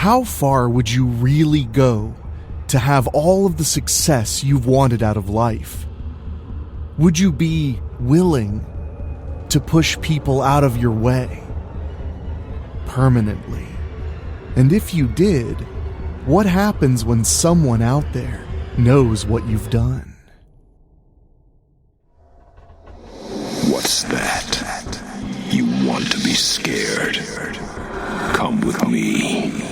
How far would you really go to have all of the success you've wanted out of life? Would you be willing to push people out of your way permanently? And if you did, what happens when someone out there knows what you've done? What's that? You want to be scared? Come with me.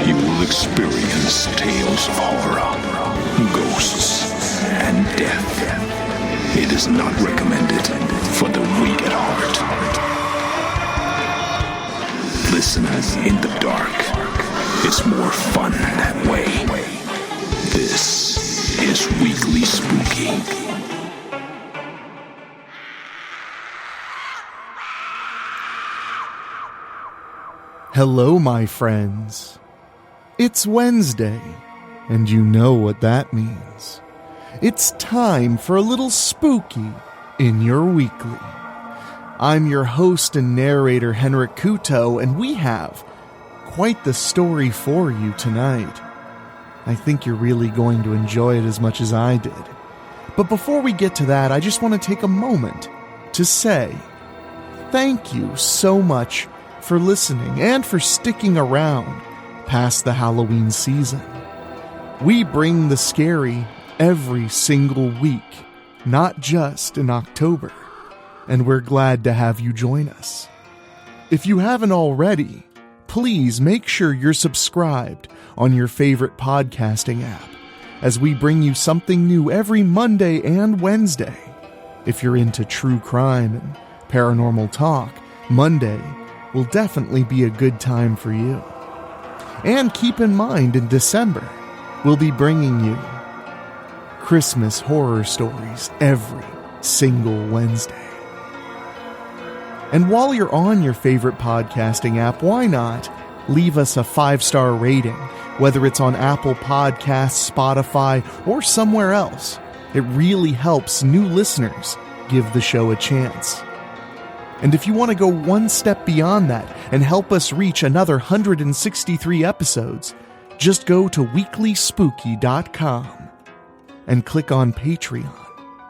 You will experience tales of horror, ghosts, and death. It is not recommended for the weak at heart. Listen in the dark. It's more fun that way. This is Weekly Spooky. Hello, my friends. It's Wednesday, and you know what that means. It's time for a little spooky in your weekly. I'm your host and narrator, Henrik Kuto, and we have quite the story for you tonight. I think you're really going to enjoy it as much as I did. But before we get to that, I just want to take a moment to say thank you so much for listening and for sticking around past the Halloween season. We bring the scary every single week, not just in October, and we're glad to have you join us. If you haven't already, please make sure you're subscribed on your favorite podcasting app, as we bring you something new every Monday and Wednesday. If you're into true crime and paranormal talk, Monday will definitely be a good time for you. And keep in mind, in December, we'll be bringing you Christmas horror stories every single Wednesday. And while you're on your favorite podcasting app, why not leave us a 5-star rating, whether it's on Apple Podcasts, Spotify, or somewhere else. It really helps new listeners give the show a chance. And if you want to go one step beyond that and help us reach another 163 episodes, just go to weeklyspooky.com and click on Patreon.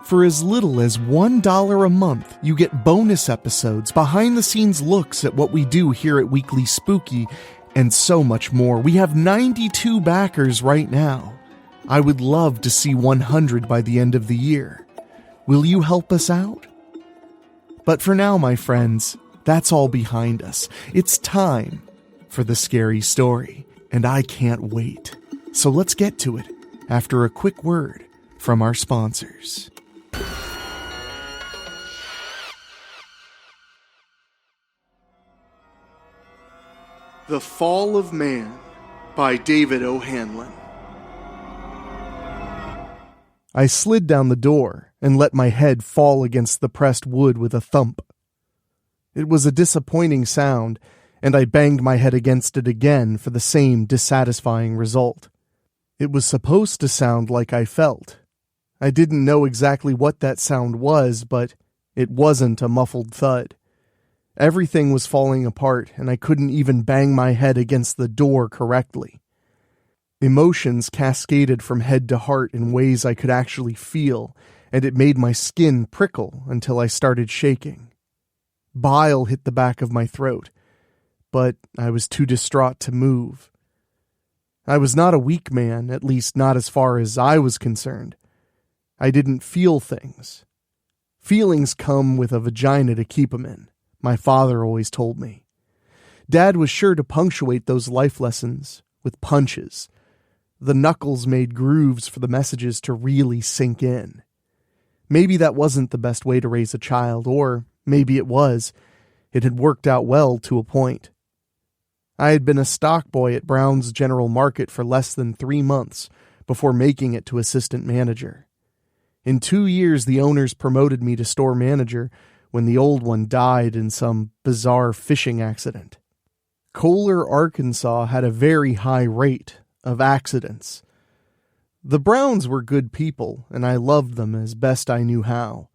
For as little as $1 a month, you get bonus episodes, behind-the-scenes looks at what we do here at Weekly Spooky, and so much more. We have 92 backers right now. I would love to see 100 by the end of the year. Will you help us out? But for now, my friends, that's all behind us. It's time for the scary story, and I can't wait. So let's get to it after a quick word from our sponsors. The Fall of Man by David O'Hanlon. I slid down the door and let my head fall against the pressed wood with a thump. It was a disappointing sound, and I banged my head against it again for the same dissatisfying result. It was supposed to sound like I felt. I didn't know exactly what that sound was, but it wasn't a muffled thud. Everything was falling apart, and I couldn't even bang my head against the door correctly. Emotions cascaded from head to heart in ways I could actually feel, and it made my skin prickle until I started shaking. Bile hit the back of my throat, but I was too distraught to move. I was not a weak man, at least not as far as I was concerned. I didn't feel things. Feelings come with a vagina to keep 'em in, my father always told me. Dad was sure to punctuate those life lessons with punches. The knuckles made grooves for the messages to really sink in. Maybe that wasn't the best way to raise a child, or maybe it was. It had worked out well to a point. I had been a stock boy at Brown's General Market for less than 3 months before making it to assistant manager. In 2 years, the owners promoted me to store manager when the old one died in some bizarre fishing accident. Kohler, Arkansas had a very high rate of accidents. The Browns were good people, and I loved them as best I knew how.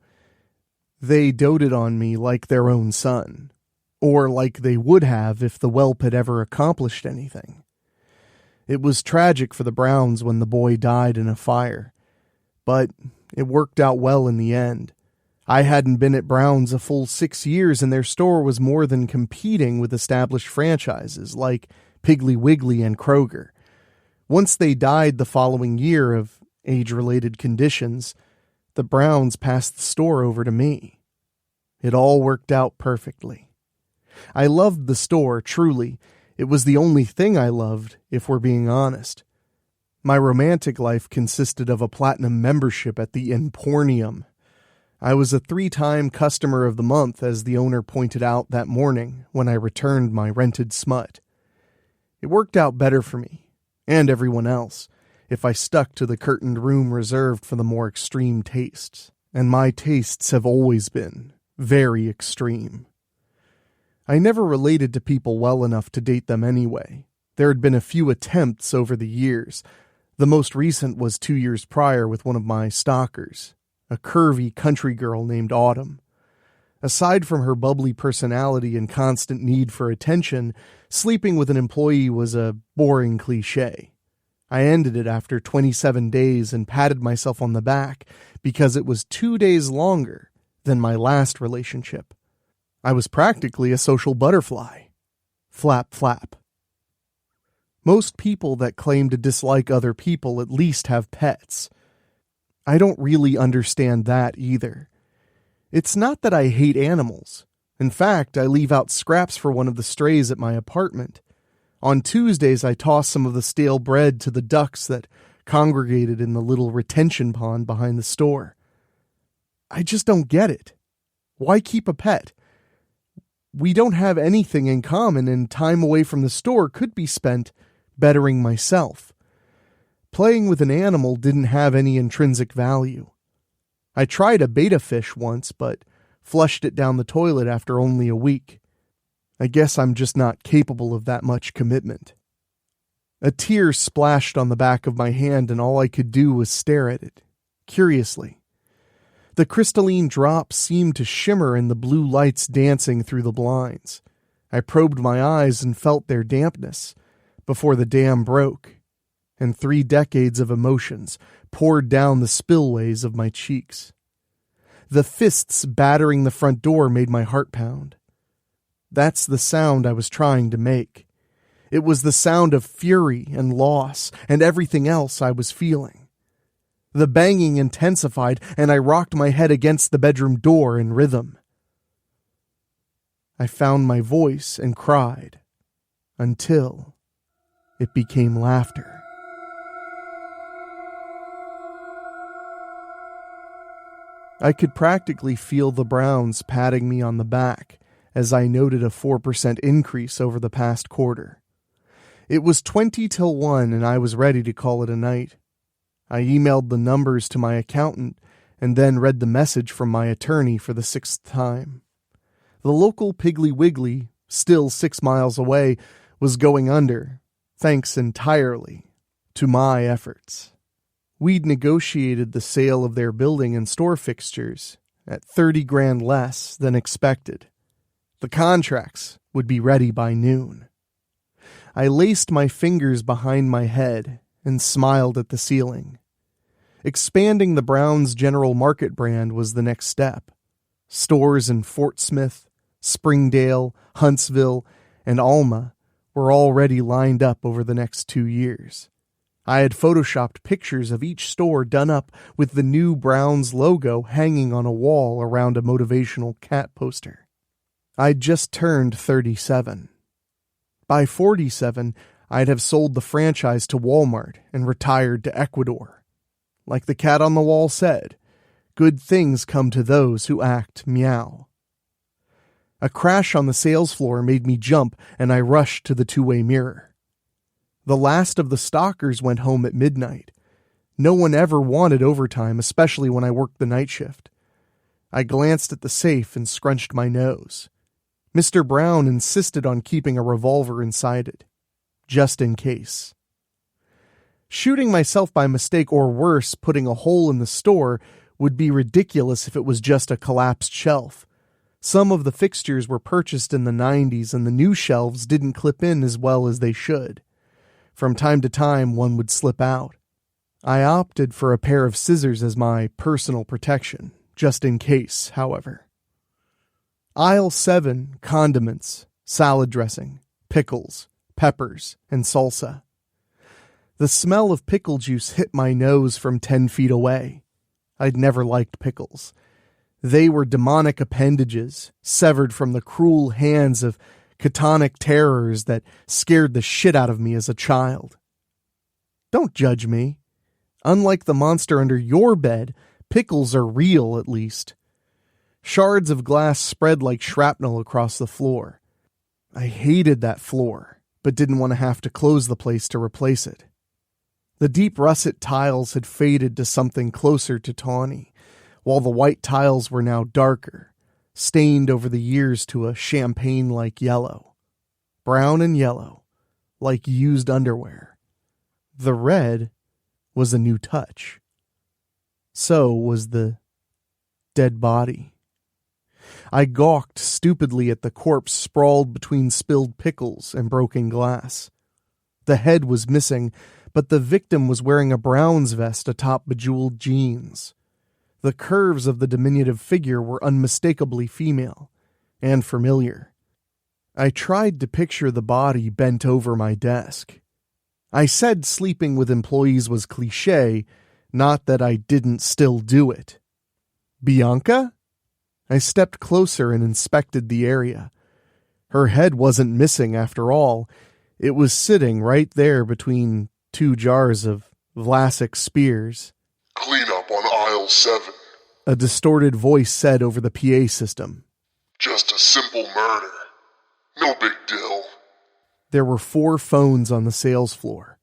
They doted on me like their own son, or like they would have if the whelp had ever accomplished anything. It was tragic for the Browns when the boy died in a fire, but it worked out well in the end. I hadn't been at Browns a full 6 years, and their store was more than competing with established franchises like Piggly Wiggly and Kroger. Once they died the following year of age-related conditions, the Browns passed the store over to me. It all worked out perfectly. I loved the store, truly. It was the only thing I loved, if we're being honest. My romantic life consisted of a platinum membership at the Emporium. I was a 3-time customer of the month, as the owner pointed out that morning when I returned my rented smut. It worked out better for me, and everyone else, if I stuck to the curtained room reserved for the more extreme tastes. And my tastes have always been very extreme. I never related to people well enough to date them anyway. There had been a few attempts over the years. The most recent was 2 years prior with one of my stalkers, a curvy country girl named Autumn. Aside from her bubbly personality and constant need for attention, sleeping with an employee was a boring cliche. I ended it after 27 days and patted myself on the back because it was 2 days longer than my last relationship. I was practically a social butterfly. Flap, flap. Most people that claim to dislike other people at least have pets. I don't really understand that either. It's not that I hate animals. In fact, I leave out scraps for one of the strays at my apartment. On Tuesdays, I toss some of the stale bread to the ducks that congregated in the little retention pond behind the store. I just don't get it. Why keep a pet? We don't have anything in common, and time away from the store could be spent bettering myself. Playing with an animal didn't have any intrinsic value. I tried a betta fish once, but flushed it down the toilet after only a week. I guess I'm just not capable of that much commitment. A tear splashed on the back of my hand, and all I could do was stare at it, curiously. The crystalline drops seemed to shimmer in the blue lights dancing through the blinds. I probed my eyes and felt their dampness before the dam broke, and 3 decades of emotions poured down the spillways of my cheeks. The fists battering the front door made my heart pound. That's the sound I was trying to make. It was the sound of fury and loss and everything else I was feeling. The banging intensified, and I rocked my head against the bedroom door in rhythm. I found my voice and cried, until it became laughter. I could practically feel the Browns patting me on the back as I noted a 4% increase over the past quarter. It was 20 till 1, and I was ready to call it a night. I emailed the numbers to my accountant and then read the message from my attorney for the 6th time. The local Piggly Wiggly, still 6 miles away, was going under, thanks entirely to my efforts. We'd negotiated the sale of their building and store fixtures at $30,000 less than expected. The contracts would be ready by noon. I laced my fingers behind my head and smiled at the ceiling. Expanding the Browns General Market brand was the next step. Stores in Fort Smith, Springdale, Huntsville, and Alma were already lined up over the next 2 years. I had photoshopped pictures of each store done up with the new Browns logo hanging on a wall around a motivational cat poster. I'd just turned 37. By 47, I'd have sold the franchise to Walmart and retired to Ecuador. Like the cat on the wall said, good things come to those who act meow. A crash on the sales floor made me jump, and I rushed to the two-way mirror. The last of the stalkers went home at midnight. No one ever wanted overtime, especially when I worked the night shift. I glanced at the safe and scrunched my nose. Mr. Brown insisted on keeping a revolver inside it, just in case. Shooting myself by mistake, or worse, putting a hole in the store, would be ridiculous if it was just a collapsed shelf. Some of the fixtures were purchased in the 90s and the new shelves didn't clip in as well as they should. From time to time, one would slip out. I opted for a pair of scissors as my personal protection, just in case, however. Aisle 7, condiments, salad dressing, pickles, peppers, and salsa. The smell of pickle juice hit my nose from 10 feet away. I'd never liked pickles. They were demonic appendages, severed from the cruel hands of chthonic terrors that scared the shit out of me as a child. Don't judge me. Unlike the monster under your bed, pickles are real, at least. Shards of glass spread like shrapnel across the floor. I hated that floor, but didn't want to have to close the place to replace it. The deep russet tiles had faded to something closer to tawny, while the white tiles were now darker, stained over the years to a champagne-like yellow. Brown and yellow, like used underwear. The red was a new touch. So was the dead body. I gawked stupidly at the corpse sprawled between spilled pickles and broken glass. The head was missing, but the victim was wearing a Browns vest atop bejeweled jeans. The curves of the diminutive figure were unmistakably female and familiar. I tried to picture the body bent over my desk. I said sleeping with employees was cliché, not that I didn't still do it. Bianca? I stepped closer and inspected the area. Her head wasn't missing after all. It was sitting right there between 2 jars of Vlasic spears. "Clean up on aisle 7. A distorted voice said over the PA system. "Just a simple murder. No big deal." There were 4 phones on the sales floor.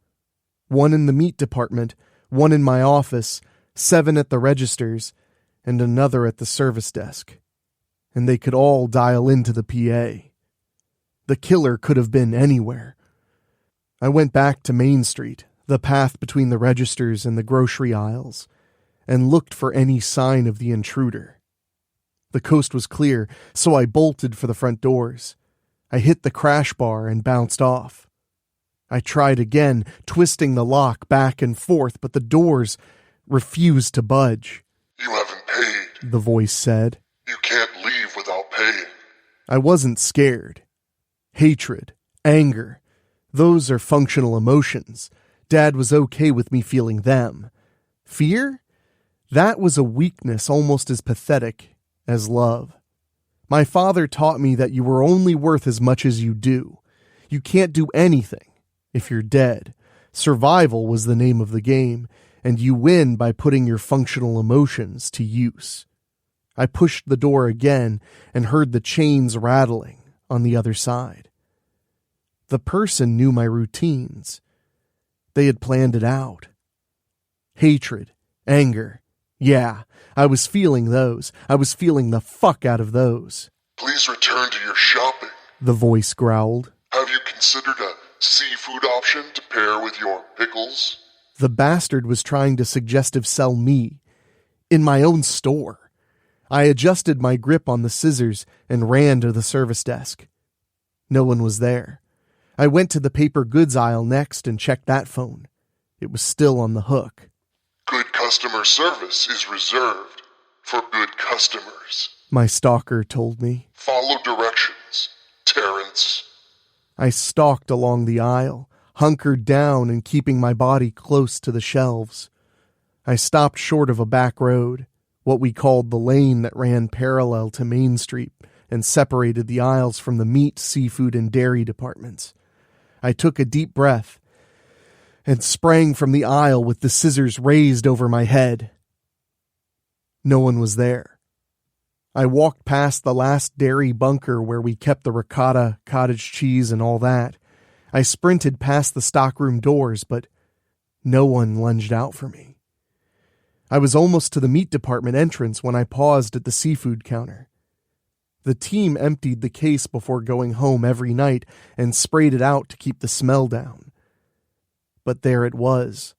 1 in the meat department, 1 in my office, 7 at the registers, and another at the service desk. And they could all dial into the PA. The killer could have been anywhere. I went back to Main Street, the path between the registers and the grocery aisles, and looked for any sign of the intruder. The coast was clear, so I bolted for the front doors. I hit the crash bar and bounced off. I tried again, twisting the lock back and forth, but the doors refused to budge. "You haven't paid," the voice said. "You can't leave without paying." I wasn't scared. Hatred, anger, those are functional emotions. Dad was okay with me feeling them. Fear? That was a weakness almost as pathetic as love. My father taught me that you were only worth as much as you do. You can't do anything if you're dead. Survival was the name of the game, and you win by putting your functional emotions to use. I pushed the door again and heard the chains rattling on the other side. The person knew my routines. They had planned it out. Hatred, anger. Yeah, I was feeling those. I was feeling the fuck out of those. "Please return to your shopping," the voice growled. "Have you considered a seafood option to pair with your pickles?" The bastard was trying to suggestive sell me. In my own store. I adjusted my grip on the scissors and ran to the service desk. No one was there. I went to the paper goods aisle next and checked that phone. It was still on the hook. "Good customer service is reserved for good customers," my stalker told me. "Follow directions, Terrence." I stalked along the aisle, hunkered down and keeping my body close to the shelves. I stopped short of a back road, what we called the lane that ran parallel to Main Street and separated the aisles from the meat, seafood, and dairy departments. I took a deep breath and sprang from the aisle with the scissors raised over my head. No one was there. I walked past the last dairy bunker where we kept the ricotta, cottage cheese, and all that. I sprinted past the stockroom doors, but no one lunged out for me. I was almost to the meat department entrance when I paused at the seafood counter. The team emptied the case before going home every night and sprayed it out to keep the smell down. But there it was,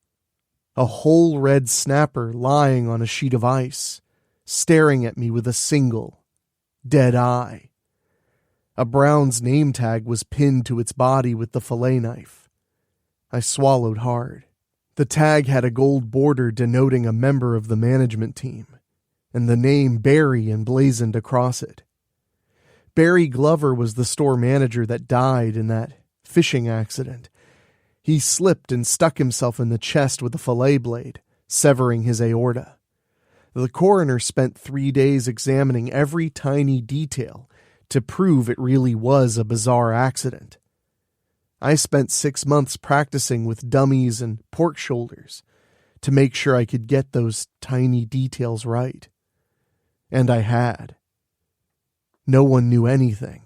A whole red snapper lying on a sheet of ice, staring at me with a single, dead eye. A Brown's name tag was pinned to its body with the fillet knife. I swallowed hard. The tag had a gold border denoting a member of the management team, and the name Barry emblazoned across it. Barry Glover was the store manager that died in that fishing accident. He slipped and stuck himself in the chest with a fillet blade, severing his aorta. The coroner spent 3 days examining every tiny detail to prove it really was a bizarre accident. I spent 6 months practicing with dummies and pork shoulders to make sure I could get those tiny details right. And I had. No one knew anything.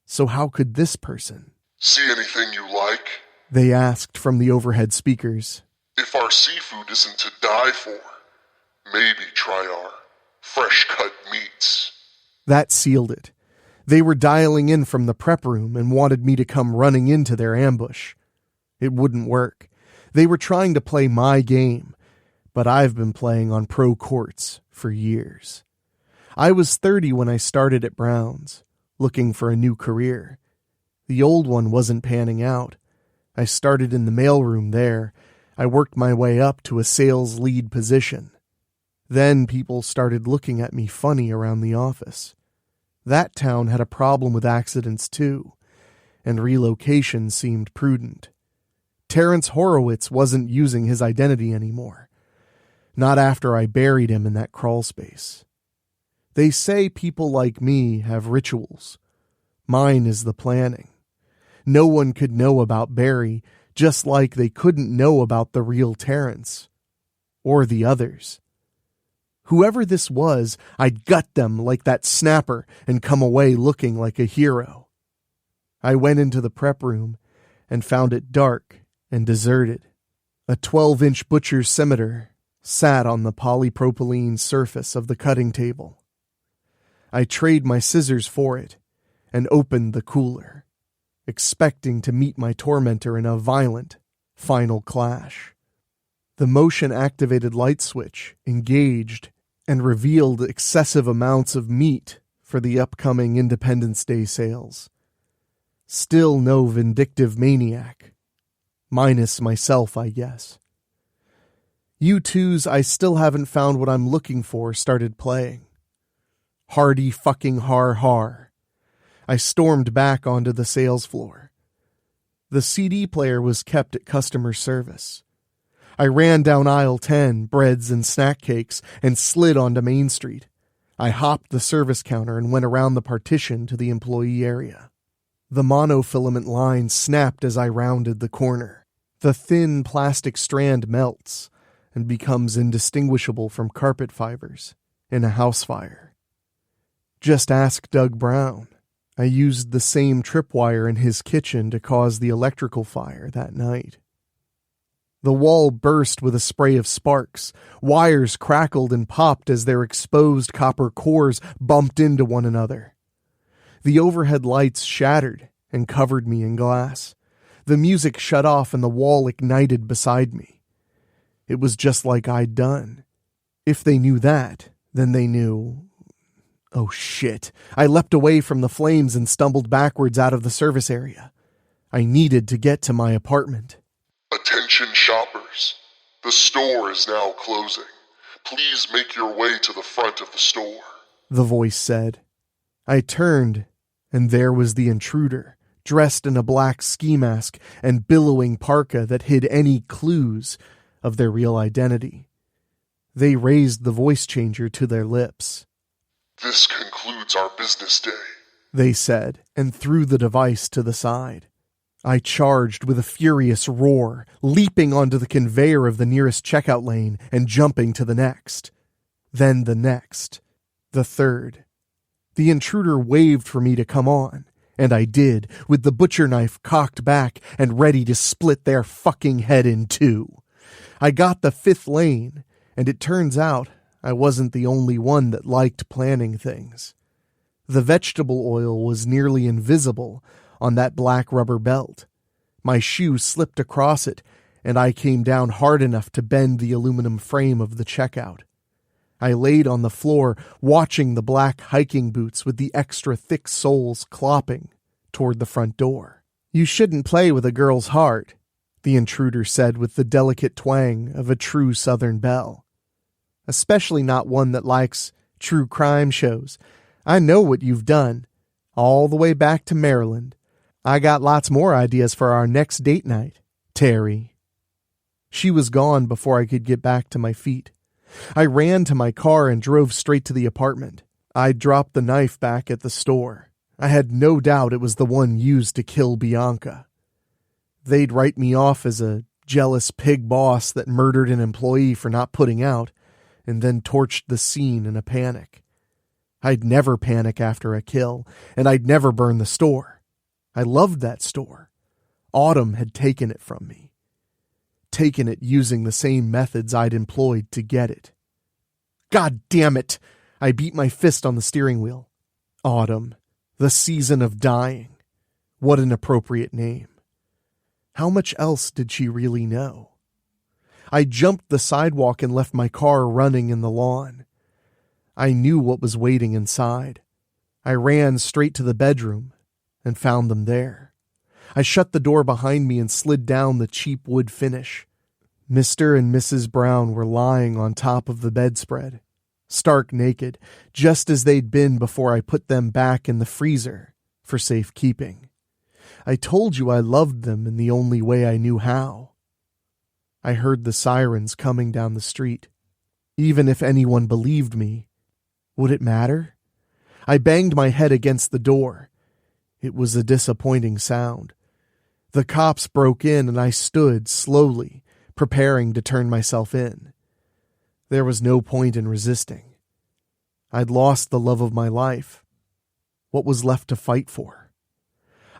So how could this person? See anything you like? They asked from the overhead speakers. If our seafood isn't to die for, maybe try our fresh-cut meats. That sealed it. They were dialing in from the prep room and wanted me to come running into their ambush. It wouldn't work. They were trying to play my game, but I've been playing on pro courts for years. I was 30 when I started at Brown's, looking for a new career. The old one wasn't panning out. I started in the mailroom there. I worked my way up to a sales lead position. Then people started looking at me funny around the office. That town had a problem with accidents too, and relocation seemed prudent. Terrence Horowitz wasn't using his identity anymore. Not after I buried him in that crawl space. They say people like me have rituals. Mine is the planning. No one could know about Barry, just like they couldn't know about the real Terrence. Or the others. Whoever this was, I'd gut them like that snapper and come away looking like a hero. I went into the prep room and found it dark and deserted. A 12-inch butcher's scimitar sat on the polypropylene surface of the cutting table. I traded my scissors for it and opened the cooler, expecting to meet my tormentor in a violent, final clash. The motion-activated light switch engaged and revealed excessive amounts of meat for the upcoming Independence Day sales. Still no vindictive maniac. Minus myself, I guess. U2's I Still Haven't Found What I'm Looking For started playing. Hardy fucking har har. I stormed back onto the sales floor. The CD player was kept at customer service. I ran down aisle 10, breads and snack cakes, and slid onto Main Street. I hopped the service counter and went around the partition to the employee area. The monofilament line snapped as I rounded the corner. The thin plastic strand melts and becomes indistinguishable from carpet fibers in a house fire. Just ask Doug Brown. I used the same tripwire in his kitchen to cause the electrical fire that night. The wall burst with a spray of sparks. Wires crackled and popped as their exposed copper cores bumped into one another. The overhead lights shattered and covered me in glass. The music shut off and the wall ignited beside me. It was just like I'd done. If they knew that, then they knew... Oh shit. I leapt away from the flames and stumbled backwards out of the service area. I needed to get to my apartment. Attention shoppers. The store is now closing. Please make your way to the front of the store. The voice said. I turned, and there was the intruder, dressed in a black ski mask and billowing parka that hid any clues of their real identity. They raised the voice changer to their lips. This concludes our business day, they said, and threw the device to the side. I charged with a furious roar, leaping onto the conveyor of the nearest checkout lane and jumping to the next. Then the next. The third. The intruder waved for me to come on, and I did, with the butcher knife cocked back and ready to split their fucking head in two. I got the fifth lane, and it turns out I wasn't the only one that liked planning things. The vegetable oil was nearly invisible on that black rubber belt. My shoe slipped across it, and I came down hard enough to bend the aluminum frame of the checkout. I laid on the floor, watching the black hiking boots with the extra thick soles clopping toward the front door. "You shouldn't play with a girl's heart," the intruder said with the delicate twang of a true Southern belle. "Especially not one that likes true crime shows. I know what you've done, all the way back to Maryland. I got lots more ideas for our next date night, Terry." She was gone before I could get back to my feet. I ran to my car and drove straight to the apartment. I dropped the knife back at the store. I had no doubt it was the one used to kill Bianca. They'd write me off as a jealous pig boss that murdered an employee for not putting out, and then torched the scene in a panic. I'd never panic after a kill, and I'd never burn the store. I loved that store. Autumn had taken it from me. Taken it using the same methods I'd employed to get it. God damn it! I beat my fist on the steering wheel. Autumn. The season of dying. What an appropriate name. How much else did she really know? I jumped the sidewalk and left my car running in the lawn. I knew what was waiting inside. I ran straight to the bedroom and found them there. I shut the door behind me and slid down the cheap wood finish. Mr. and Mrs. Brown were lying on top of the bedspread, stark naked, just as they'd been before I put them back in the freezer for safekeeping. I told you I loved them in the only way I knew how. I heard the sirens coming down the street. Even if anyone believed me, would it matter? I banged my head against the door. It was a disappointing sound. The cops broke in and I stood slowly, preparing to turn myself in. There was no point in resisting. I'd lost the love of my life. What was left to fight for?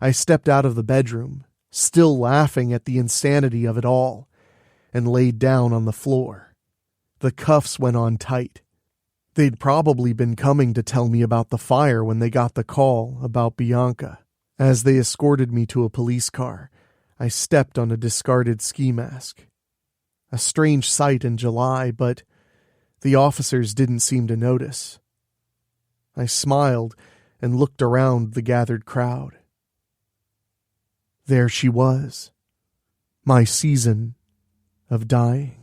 I stepped out of the bedroom, still laughing at the insanity of it all, and laid down on the floor. The cuffs went on tight. They'd probably been coming to tell me about the fire when they got the call about Bianca. As they escorted me to a police car, I stepped on a discarded ski mask. A strange sight in July, but the officers didn't seem to notice. I smiled and looked around the gathered crowd. There she was, my season of dying.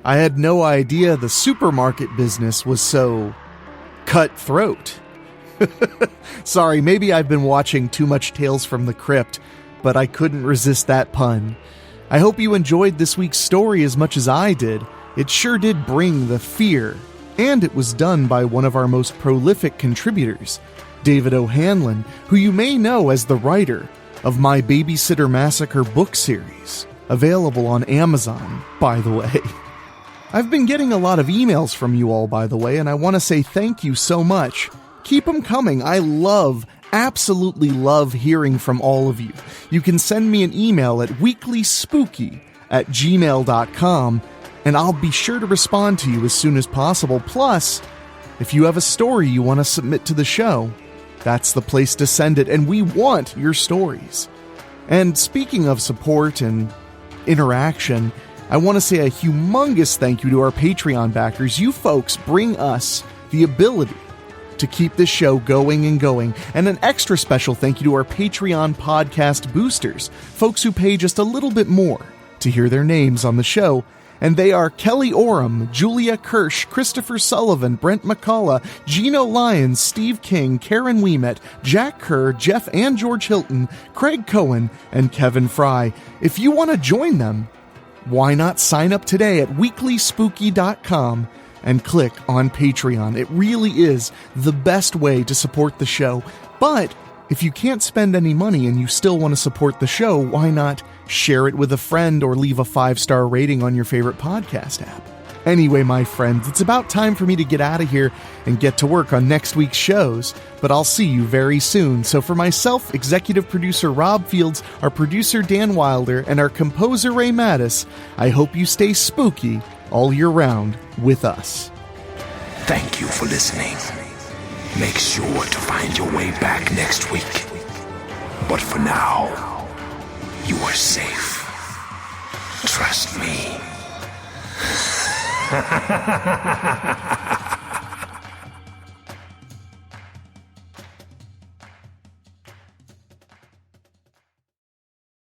I had no idea the supermarket business was so cutthroat. Sorry, maybe I've been watching too much Tales from the Crypt, but I couldn't resist that pun. I hope you enjoyed this week's story as much as I did. It sure did bring the fear, and it was done by one of our most prolific contributors, David O'Hanlon, who you may know as the writer of My Babysitter Massacre book series, available on Amazon, by the way. I've been getting a lot of emails from you all, by the way, and I want to say thank you so much. Keep them coming. I absolutely love hearing from all of you. You can send me an email at weeklyspooky@gmail.com, and I'll be sure to respond to you as soon as possible. Plus, if you have a story you want to submit to the show, that's the place to send it, and we want your stories. And speaking of support and interaction, I want to say a humongous thank you to our Patreon backers. You folks bring us the ability to keep this show going and going. And an extra special thank you to our Patreon podcast boosters, folks who pay just a little bit more to hear their names on the show. And they are Kelly Oram, Julia Kirsch, Christopher Sullivan, Brent McCullough, Gino Lyons, Steve King, Karen Weemet, Jack Kerr, Jeff and George Hilton, Craig Cohen, and Kevin Fry. If you want to join them, why not sign up today at weeklyspooky.com and click on Patreon. It really is the best way to support the show. But if you can't spend any money and you still want to support the show, why not share it with a friend or leave a 5-star rating on your favorite podcast app? Anyway, my friends, it's about time for me to get out of here and get to work on next week's shows, but I'll see you very soon. So for myself, executive producer Rob Fields, our producer Dan Wilder, and our composer Ray Mattis, I hope you stay spooky all year round with us. Thank you for listening. Make sure to find your way back next week. But for now, you are safe. Trust me.